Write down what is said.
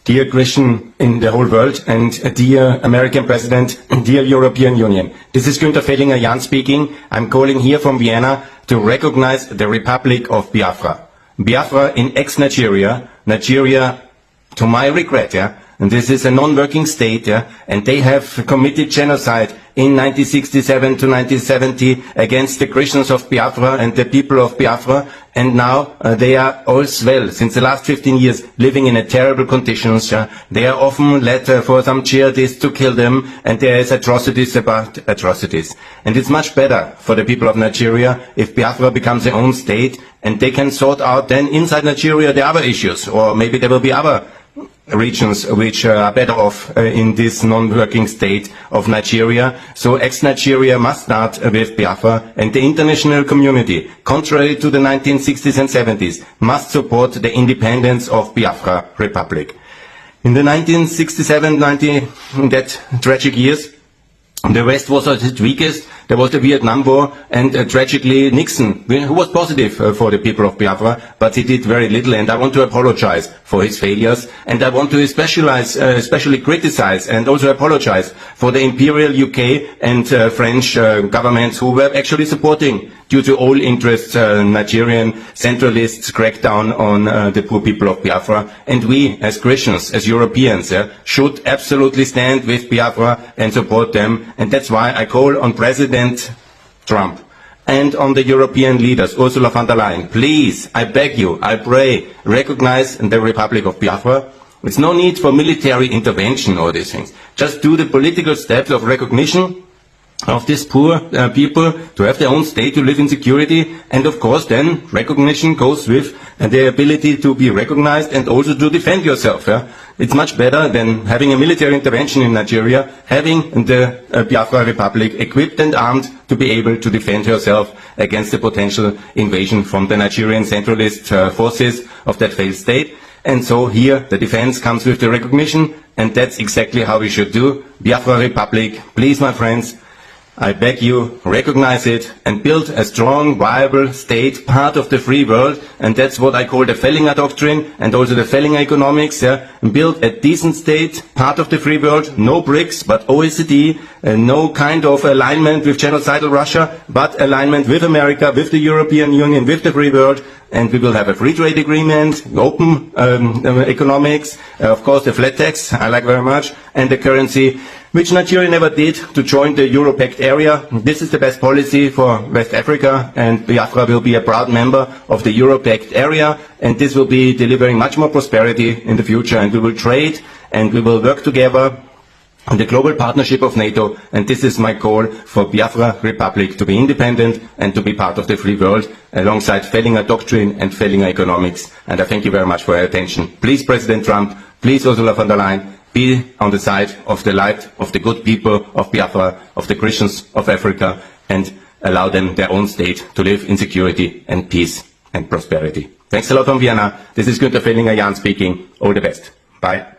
dear Christian in the whole world, and dear American President, dear European Union. This is Günther Fehlinger-Jahn speaking. I'm calling here from Vienna to recognize the Republic of Biafra. Biafra in ex-Nigeria, Nigeria, to my regret, and this is a non-working state, and they have committed genocide in 1967 to 1970 against the Christians of Biafra and the people of Biafra, and now they are all well, since the last 15 years, living in terrible conditions. They are often led for some jihadists to kill them, and there is atrocities about atrocities. And it's much better for the people of Nigeria if Biafra becomes their own state, and they can sort out then inside Nigeria the other issues, or maybe there will be other regions which are better off in this non-working state of Nigeria. So ex-Nigeria must start with Biafra, and the international community, contrary to the 1960s and 70s, must support the independence of Biafra Republic. In the 1967-90, that tragic years, the West was at its weakest. There was the Vietnam War, and tragically Nixon, who was positive for the people of Biafra, but he did very little, and I want to apologize for his failures, and I want to especially criticize and also apologize for the imperial UK and French governments who were actually supporting, due to all interests, Nigerian centralists' crackdown on the poor people of Biafra. And we, as Christians, as Europeans, should absolutely stand with Biafra and support them. And that's why I call on President Trump and on the European leaders, Ursula von der Leyen, please, I beg you, I pray, recognize the Republic of Biafra. There's no need for military intervention or these things. Just do the political steps of recognition of these poor people to have their own state, to live in security, and of course then recognition goes with the ability to be recognized and also to defend yourself. It's much better than having a military intervention in Nigeria, having the Biafra Republic equipped and armed to be able to defend herself against the potential invasion from the Nigerian centralist forces of that failed state. And so here the defense comes with the recognition, and that's exactly how we should do. Biafra Republic, please my friends, I beg you, recognize it and build a strong, viable state, part of the free world, and that's what I call the Fehlinger Doctrine and also the Fehlinger Economics. Build a decent state, part of the free world, no BRICS, but OECD, no kind of alignment with genocidal Russia, but alignment with America, with the European Union, with the free world, and we will have a free trade agreement, open economics, of course the flat tax, I like very much, and the currency, which Nigeria never did, to join the Euro-Pact area. This is the best policy for West Africa, and Biafra will be a proud member of the Euro-Pact area, and this will be delivering much more prosperity in the future, and we will trade and we will work together in the global partnership of NATO, and this is my call for Biafra Republic to be independent and to be part of the free world, alongside Fehlinger Doctrine and Fehlinger Economics. And I thank you very much for your attention. Please, President Trump, please, Ursula von der Leyen, be on the side of the light, of the good people of Biafra, of the Christians of Africa, and allow them their own state to live in security and peace and prosperity. Thanks a lot from Vienna. This is Günther Fehlinger-Jahn speaking. All the best. Bye.